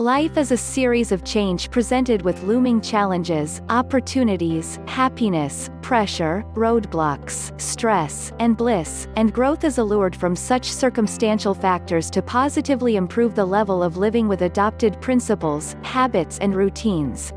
Life is a series of change presented with looming challenges, opportunities, happiness, pressure, roadblocks, stress, and bliss, and growth is allured from such circumstantial factors to positively improve the level of living with adopted principles, habits and routines.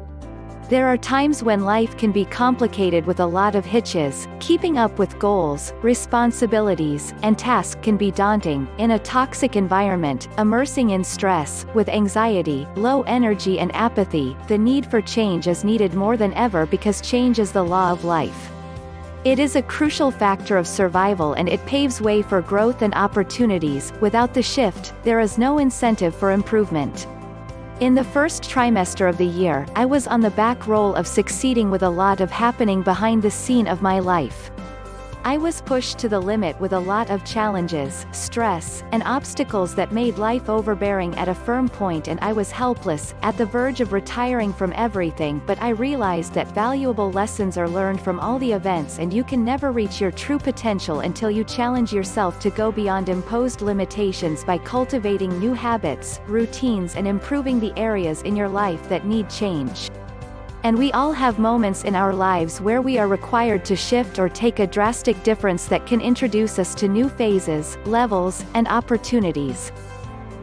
There are times when life can be complicated with a lot of hitches. Keeping up with goals, responsibilities, and tasks can be daunting. In a toxic environment, immersing in stress, with anxiety, low energy and apathy, the need for change is needed more than ever because change is the law of life. It is a crucial factor of survival and it paves way for growth and opportunities. Without the shift, there is no incentive for improvement. In the first trimester of the year, I was on the back roll of succeeding with a lot of happening behind the scene of my life. I was pushed to the limit with a lot of challenges, stress, and obstacles that made life overbearing at a firm point, and I was helpless, at the verge of retiring from everything. But I realized that valuable lessons are learned from all the events, and you can never reach your true potential until you challenge yourself to go beyond imposed limitations by cultivating new habits, routines and improving the areas in your life that need change. And we all have moments in our lives where we are required to shift or take a drastic difference that can introduce us to new phases, levels, and opportunities.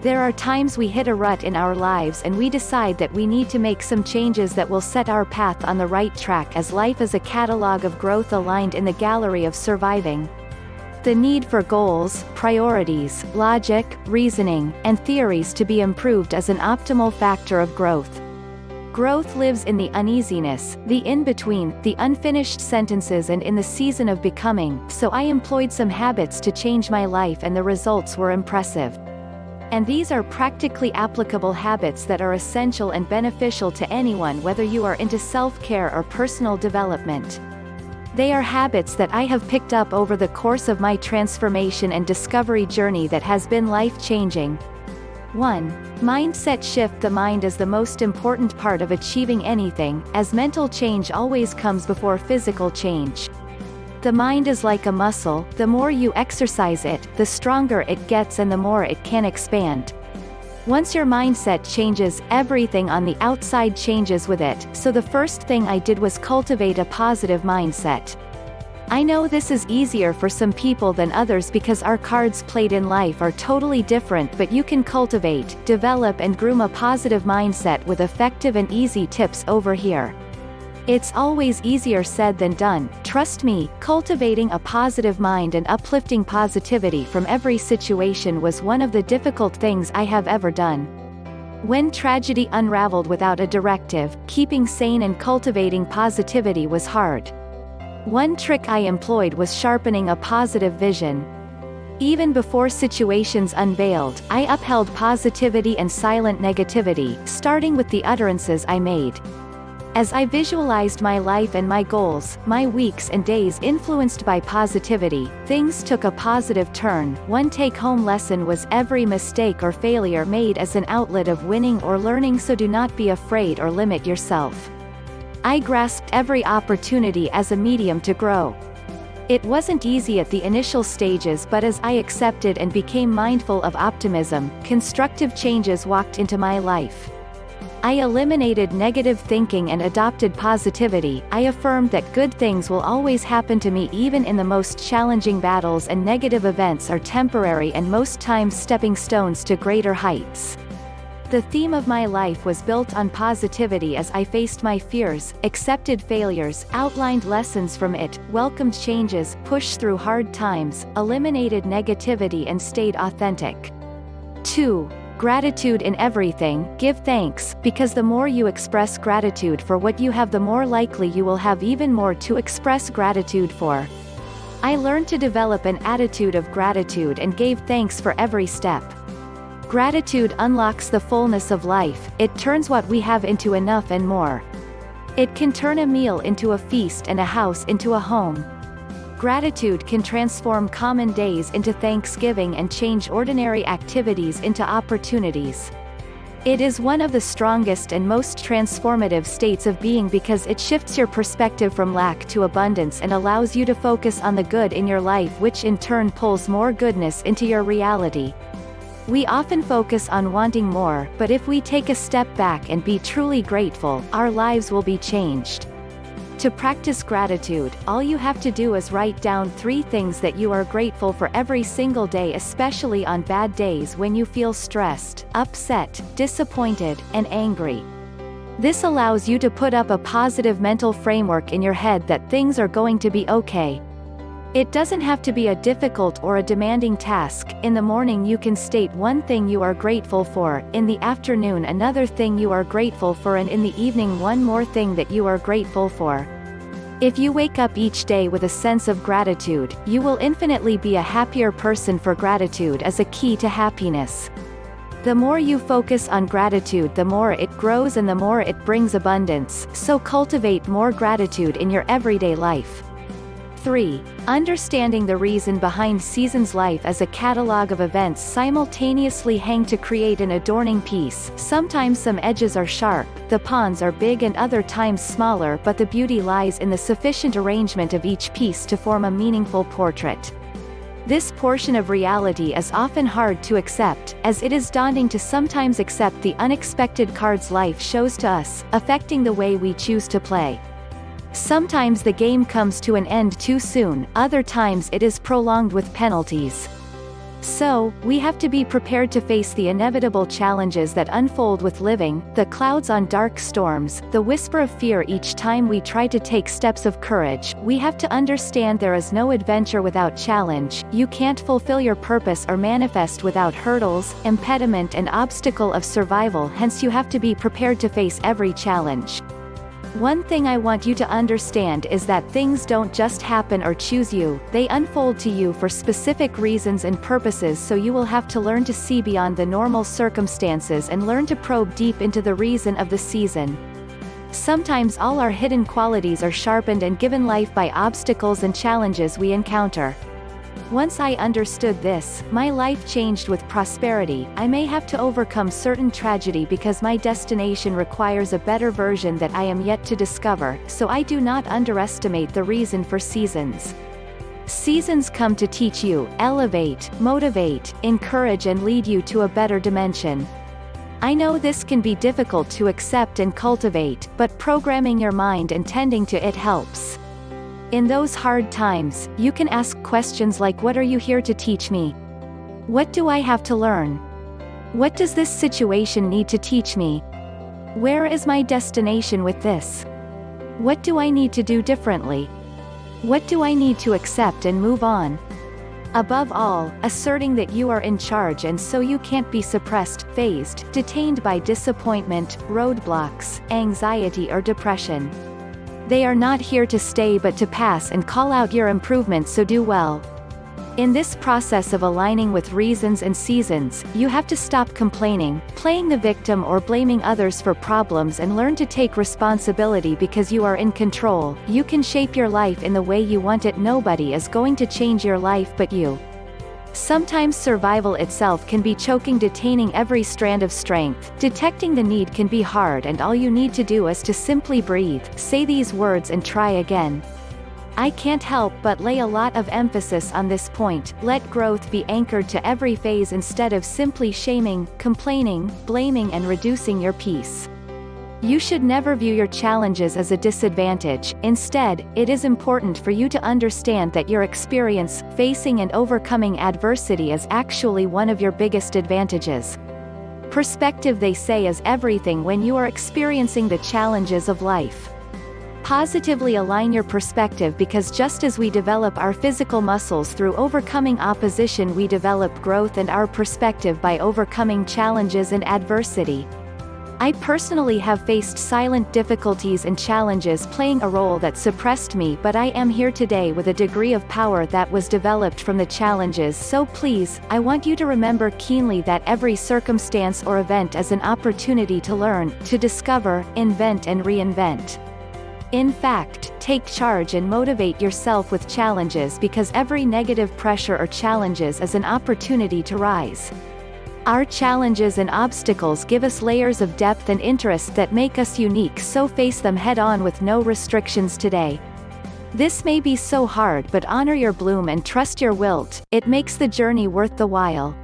There are times we hit a rut in our lives and we decide that we need to make some changes that will set our path on the right track, as life is a catalog of growth aligned in the gallery of surviving. The need for goals, priorities, logic, reasoning, and theories to be improved is an optimal factor of growth. Growth lives in the uneasiness, the in-between, the unfinished sentences and in the season of becoming, so I employed some habits to change my life and the results were impressive. And these are practically applicable habits that are essential and beneficial to anyone, whether you are into self-care or personal development. They are habits that I have picked up over the course of my transformation and discovery journey that has been life-changing. 1. Mindset shift. The mind is the most important part of achieving anything, as mental change always comes before physical change. The mind is like a muscle, the more you exercise it, the stronger it gets and the more it can expand. Once your mindset changes, everything on the outside changes with it, so the first thing I did was cultivate a positive mindset. I know this is easier for some people than others because our cards played in life are totally different, but you can cultivate, develop and groom a positive mindset with effective and easy tips over here. It's always easier said than done, trust me. Cultivating a positive mind and uplifting positivity from every situation was one of the difficult things I have ever done. When tragedy unraveled without a directive, keeping sane and cultivating positivity was hard. One trick I employed was sharpening a positive vision. Even before situations unveiled, I upheld positivity and silent negativity, starting with the utterances I made. As I visualized my life and my goals, my weeks and days influenced by positivity, things took a positive turn. One take-home lesson was every mistake or failure made as an outlet of winning or learning, so do not be afraid or limit yourself. I grasped every opportunity as a medium to grow. It wasn't easy at the initial stages, but as I accepted and became mindful of optimism, constructive changes walked into my life. I eliminated negative thinking and adopted positivity. I affirmed that good things will always happen to me even in the most challenging battles, and negative events are temporary and most times stepping stones to greater heights. The theme of my life was built on positivity as I faced my fears, accepted failures, outlined lessons from it, welcomed changes, pushed through hard times, eliminated negativity and stayed authentic. 2. Gratitude in everything. Give thanks, because the more you express gratitude for what you have, the more likely you will have even more to express gratitude for. I learned to develop an attitude of gratitude and gave thanks for every step. Gratitude unlocks the fullness of life. It turns what we have into enough and more. It can turn a meal into a feast and a house into a home. Gratitude can transform common days into Thanksgiving and change ordinary activities into opportunities. It is one of the strongest and most transformative states of being because it shifts your perspective from lack to abundance and allows you to focus on the good in your life, which in turn pulls more goodness into your reality. We often focus on wanting more, but if we take a step back and be truly grateful, our lives will be changed. To practice gratitude, all you have to do is write down 3 things that you are grateful for every single day, especially on bad days when you feel stressed, upset, disappointed, and angry. This allows you to put up a positive mental framework in your head that things are going to be okay. It doesn't have to be a difficult or a demanding task. In the morning you can state one thing you are grateful for, in the afternoon another thing you are grateful for, and in the evening one more thing that you are grateful for. If you wake up each day with a sense of gratitude, you will infinitely be a happier person, for gratitude is a key to happiness. The more you focus on gratitude, the more it grows and the more it brings abundance, so cultivate more gratitude in your everyday life. 3. Understanding the reason behind seasons. Life as a catalog of events simultaneously hang to create an adorning piece. Sometimes some edges are sharp, the pawns are big, and other times smaller, but the beauty lies in the sufficient arrangement of each piece to form a meaningful portrait. This portion of reality is often hard to accept, as it is daunting to sometimes accept the unexpected cards life shows to us, affecting the way we choose to play. Sometimes the game comes to an end too soon, other times it is prolonged with penalties. So, we have to be prepared to face the inevitable challenges that unfold with living, the clouds on dark storms, the whisper of fear each time we try to take steps of courage. We have to understand there is no adventure without challenge. You can't fulfill your purpose or manifest without hurdles, impediment and obstacle of survival, hence you have to be prepared to face every challenge. One thing I want you to understand is that things don't just happen or choose you, they unfold to you for specific reasons and purposes, so you will have to learn to see beyond the normal circumstances and learn to probe deep into the reason of the season. Sometimes all our hidden qualities are sharpened and given life by obstacles and challenges we encounter. Once I understood this, my life changed with prosperity. I may have to overcome certain tragedy because my destination requires a better version that I am yet to discover, so I do not underestimate the reason for seasons. Seasons come to teach you, elevate, motivate, encourage and lead you to a better dimension. I know this can be difficult to accept and cultivate, but programming your mind and tending to it helps. In those hard times, you can ask questions like, what are you here to teach me? What do I have to learn? What does this situation need to teach me? Where is my destination with this? What do I need to do differently? What do I need to accept and move on? Above all, asserting that you are in charge, and so you can't be suppressed, fazed, detained by disappointment, roadblocks, anxiety or depression. They are not here to stay but to pass and call out your improvements, so do well. In this process of aligning with reasons and seasons, you have to stop complaining, playing the victim or blaming others for problems, and learn to take responsibility because you are in control. You can shape your life in the way you want it. Nobody is going to change your life but you. Sometimes survival itself can be choking, detaining every strand of strength. Detecting the need can be hard, and all you need to do is to simply breathe, say these words and try again. I can't help but lay a lot of emphasis on this point. Let growth be anchored to every phase instead of simply shaming, complaining, blaming and reducing your peace. You should never view your challenges as a disadvantage. Instead, it is important for you to understand that your experience, facing and overcoming adversity, is actually one of your biggest advantages. Perspective, they say, is everything when you are experiencing the challenges of life. Positively align your perspective, because just as we develop our physical muscles through overcoming opposition, we develop growth and our perspective by overcoming challenges and adversity. I personally have faced silent difficulties and challenges playing a role that suppressed me, but I am here today with a degree of power that was developed from the challenges. So please, I want you to remember keenly that every circumstance or event is an opportunity to learn, to discover, invent and reinvent. In fact, take charge and motivate yourself with challenges, because every negative pressure or challenges is an opportunity to rise. Our challenges and obstacles give us layers of depth and interest that make us unique, so face them head on with no restrictions today. This may be so hard, but honor your bloom and trust your wilt. It makes the journey worth the while.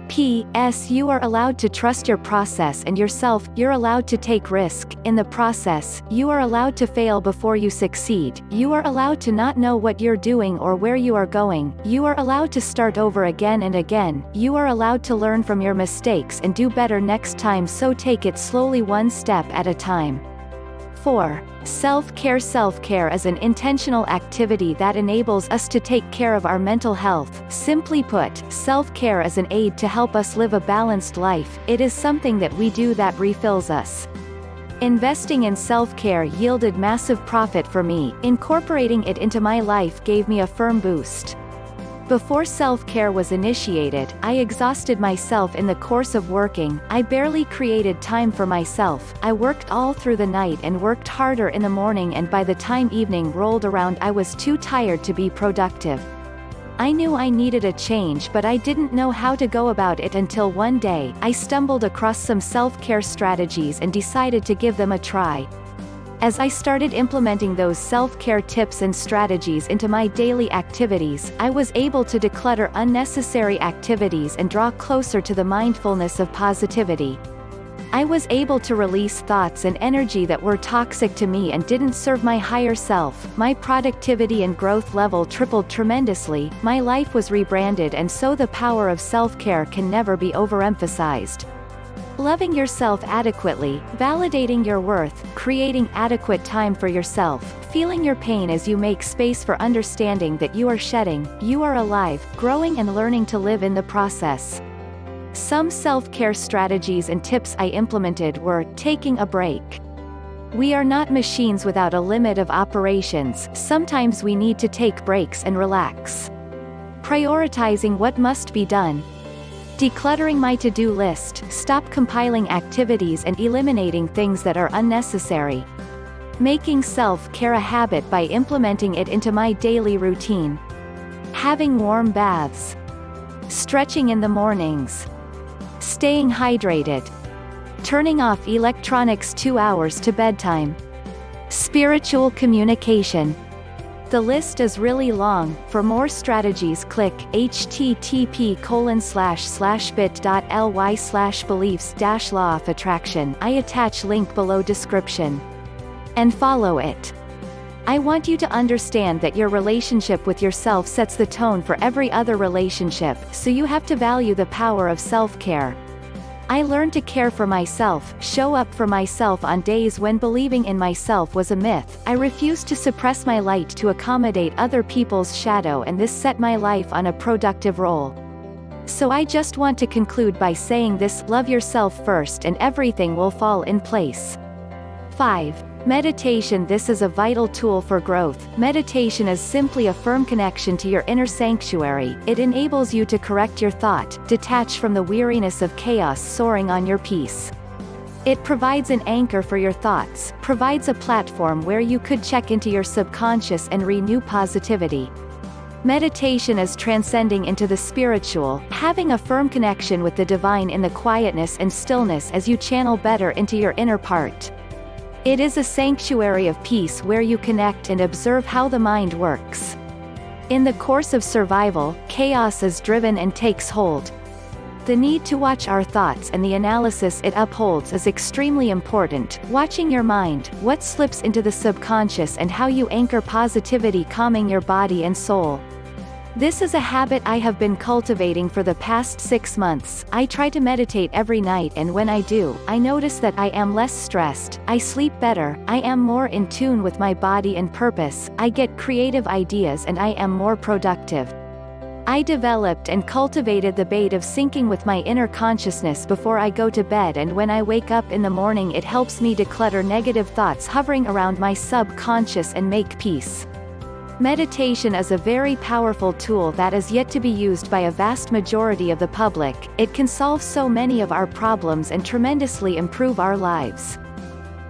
P.S. You are allowed to trust your process and yourself, you're allowed to take risk, in the process, you are allowed to fail before you succeed, you are allowed to not know what you're doing or where you are going, you are allowed to start over again and again, you are allowed to learn from your mistakes and do better next time, so take it slowly, one step at a time. 4. Self-care. Self-care is an intentional activity that enables us to take care of our mental health. Simply put, self-care is an aid to help us live a balanced life. It is something that we do that refills us. Investing in self-care yielded massive profit for me. Incorporating it into my life gave me a firm boost. Before self-care was initiated, I exhausted myself in the course of working. I barely created time for myself. I worked all through the night and worked harder in the morning, and by the time evening rolled around I was too tired to be productive. I knew I needed a change, but I didn't know how to go about it until one day, I stumbled across some self-care strategies and decided to give them a try. As I started implementing those self-care tips and strategies into my daily activities, I was able to declutter unnecessary activities and draw closer to the mindfulness of positivity. I was able to release thoughts and energy that were toxic to me and didn't serve my higher self. My productivity and growth level tripled tremendously, my life was rebranded, and so the power of self-care can never be overemphasized. Loving yourself adequately, validating your worth, creating adequate time for yourself, feeling your pain as you make space for understanding that you are shedding, you are alive, growing and learning to live in the process. Some self-care strategies and tips I implemented were: taking a break. We are not machines without a limit of operations, sometimes we need to take breaks and relax. Prioritizing what must be done. Decluttering my to-do list, stop compiling activities and eliminating things that are unnecessary. Making self-care a habit by implementing it into my daily routine. Having warm baths. Stretching in the mornings. Staying hydrated. Turning off electronics 2 hours to bedtime. Spiritual communication. The list is really long. For more strategies, click http://bit.ly/beliefs-law of attraction. I attach link below description. And follow it. I want you to understand that your relationship with yourself sets the tone for every other relationship, so you have to value the power of self-care. I learned to care for myself, show up for myself on days when believing in myself was a myth. I refused to suppress my light to accommodate other people's shadow, and this set my life on a productive roll. So I just want to conclude by saying this: love yourself first and everything will fall in place. 5. Meditation. This is a vital tool for growth. Meditation is simply a firm connection to your inner sanctuary. It enables you to correct your thought, detach from the weariness of chaos soaring on your peace. It provides an anchor for your thoughts, provides a platform where you could check into your subconscious and renew positivity. Meditation is transcending into the spiritual, having a firm connection with the divine in the quietness and stillness as you channel better into your inner part. It is a sanctuary of peace where you connect and observe how the mind works. In the course of survival, chaos is driven and takes hold. The need to watch our thoughts and the analysis it upholds is extremely important. Watching your mind, what slips into the subconscious, and how you anchor positivity, calming your body and soul. This is a habit I have been cultivating for the past 6 months. I try to meditate every night, and when I do, I notice that I am less stressed, I sleep better, I am more in tune with my body and purpose, I get creative ideas, and I am more productive. I developed and cultivated the bait of syncing with my inner consciousness before I go to bed, and when I wake up in the morning it helps me declutter negative thoughts hovering around my subconscious and make peace. Meditation is a very powerful tool that is yet to be used by a vast majority of the public. It can solve so many of our problems and tremendously improve our lives.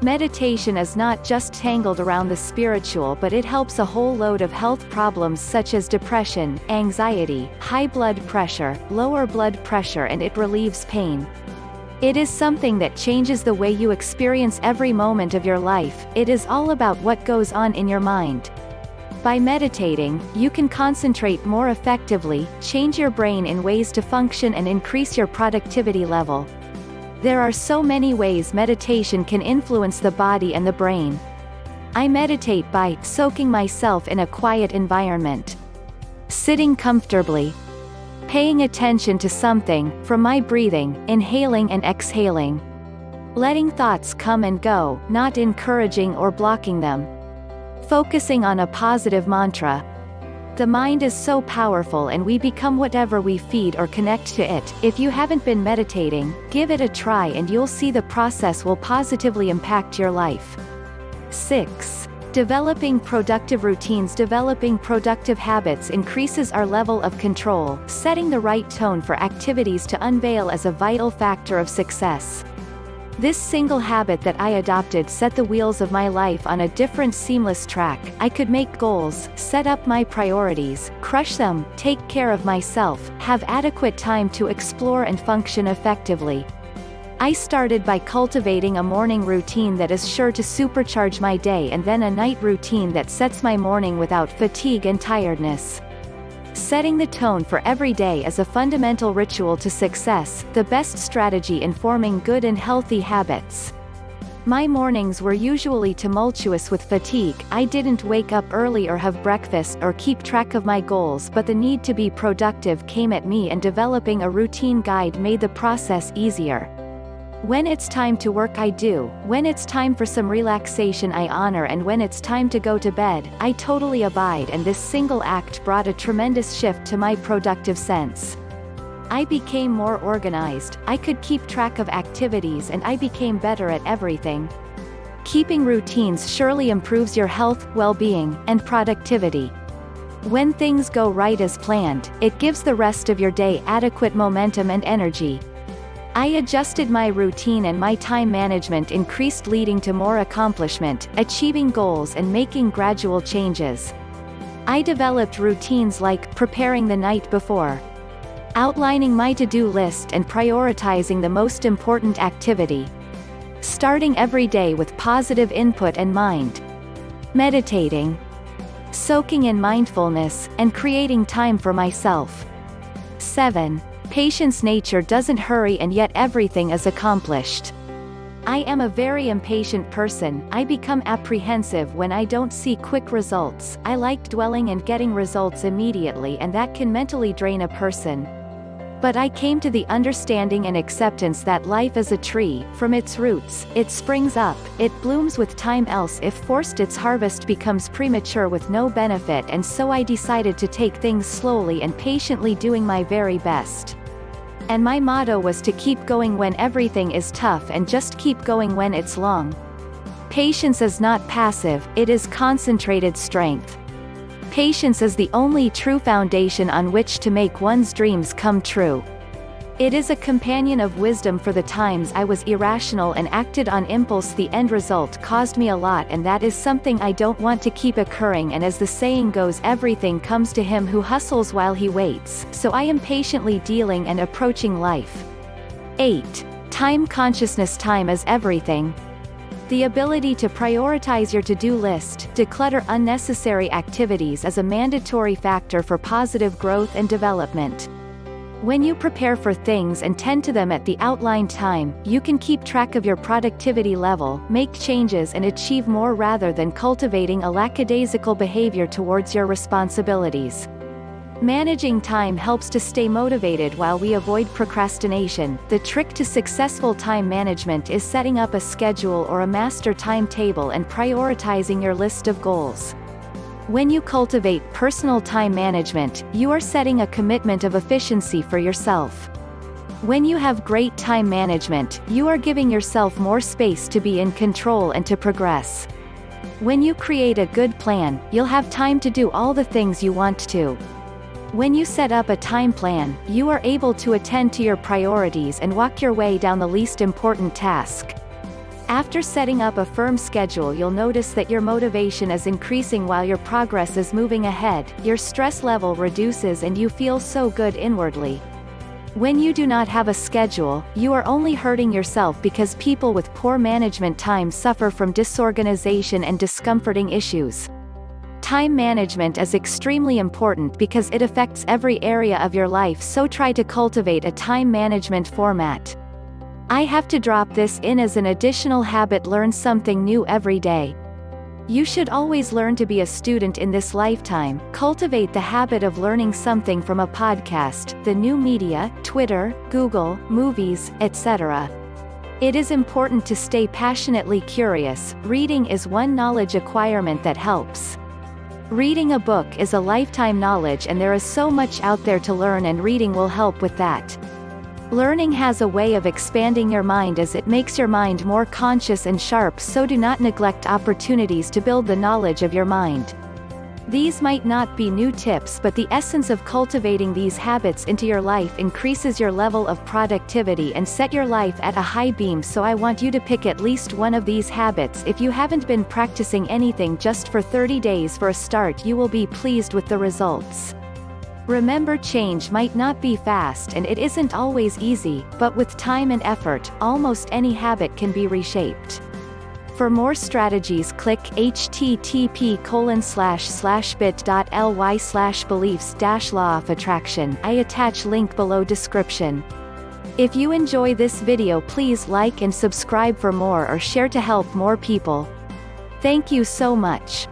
Meditation is not just tangled around the spiritual, but it helps a whole load of health problems such as depression, anxiety, high blood pressure, lower blood pressure, and it relieves pain. It is something that changes the way you experience every moment of your life. It is all about what goes on in your mind. By meditating, you can concentrate more effectively, change your brain in ways to function and increase your productivity level. There are so many ways meditation can influence the body and the brain. I meditate by soaking myself in a quiet environment, sitting comfortably, paying attention to something, from my breathing, inhaling and exhaling, letting thoughts come and go, not encouraging or blocking them, focusing on a positive mantra. The mind is so powerful and we become whatever we feed or connect to it. If you haven't been meditating, give it a try and you'll see the process will positively impact your life. 6. Developing productive routines. Developing productive habits increases our level of control, setting the right tone for activities to unveil as a vital factor of success. This single habit that I adopted set the wheels of my life on a different seamless track. I could make goals, set up my priorities, crush them, take care of myself, have adequate time to explore and function effectively. I started by cultivating a morning routine that is sure to supercharge my day and then a night routine that sets my morning without fatigue and tiredness. Setting the tone for every day is a fundamental ritual to success, the best strategy in forming good and healthy habits. My mornings were usually tumultuous with fatigue. I didn't wake up early or have breakfast or keep track of my goals, but the need to be productive came at me, and developing a routine guide made the process easier. When it's time to work, I do. When it's time for some relaxation, I honor, and when it's time to go to bed, I totally abide, and this single act brought a tremendous shift to my productive sense. I became more organized, I could keep track of activities, and I became better at everything. Keeping routines surely improves your health, well-being, and productivity. When things go right as planned, it gives the rest of your day adequate momentum and energy. I adjusted my routine and my time management increased, leading to more accomplishment, achieving goals and making gradual changes. I developed routines like preparing the night before, outlining my to-do list and prioritizing the most important activity, starting every day with positive input and mind, meditating, soaking in mindfulness, and creating time for myself. 7. Patience. Nature doesn't hurry, and yet everything is accomplished. I am a very impatient person. I become apprehensive when I don't see quick results. I like dwelling and getting results immediately, and that can mentally drain a person. But I came to the understanding and acceptance that life is a tree. From its roots, it springs up, it blooms with time, else if forced its harvest becomes premature with no benefit, and so I decided to take things slowly and patiently, doing my very best. And my motto was to keep going when everything is tough and just keep going when it's long. Patience is not passive, it is concentrated strength. Patience is the only true foundation on which to make one's dreams come true. It is a companion of wisdom. For the times I was irrational and acted on impulse, the end result caused me a lot, and that is something I don't want to keep occurring, and as the saying goes, everything comes to him who hustles while he waits, so I am patiently dealing and approaching life. 8. Time consciousness. Time is everything. The ability to prioritize your to-do list, declutter unnecessary activities, is a mandatory factor for positive growth and development. When you prepare for things and tend to them at the outlined time, you can keep track of your productivity level, make changes and achieve more rather than cultivating a lackadaisical behavior towards your responsibilities. Managing time helps to stay motivated while we avoid procrastination. The trick to successful time management is setting up a schedule or a master timetable and prioritizing your list of goals. When you cultivate personal time management, you are setting a commitment of efficiency for yourself. When you have great time management, you are giving yourself more space to be in control and to progress. When you create a good plan, you'll have time to do all the things you want to. When you set up a time plan, you are able to attend to your priorities and walk your way down the least important task. After setting up a firm schedule, you'll notice that your motivation is increasing while your progress is moving ahead, your stress level reduces and you feel so good inwardly. When you do not have a schedule, you are only hurting yourself, because people with poor management time suffer from disorganization and discomforting issues. Time management is extremely important because it affects every area of your life, so try to cultivate a time management format. I have to drop this in as an additional habit: learn something new every day. You should always learn to be a student in this lifetime. Cultivate the habit of learning something from a podcast, the new media, Twitter, Google, movies, etc. It is important to stay passionately curious. Reading is one knowledge acquirement that helps. Reading a book is a lifetime knowledge, and there is so much out there to learn, and reading will help with that. Learning has a way of expanding your mind as it makes your mind more conscious and sharp, so do not neglect opportunities to build the knowledge of your mind. These might not be new tips, but the essence of cultivating these habits into your life increases your level of productivity and set your life at a high beam. So I want you to pick at least one of these habits. If you haven't been practicing anything just for 30 days for a start, you will be pleased with the results. Remember, change might not be fast and it isn't always easy, but with time and effort, almost any habit can be reshaped. For more strategies, click http://bit.ly/beliefs-law of attraction. I attach link below description. If you enjoy this video, please like and subscribe for more, or share to help more people. Thank you so much.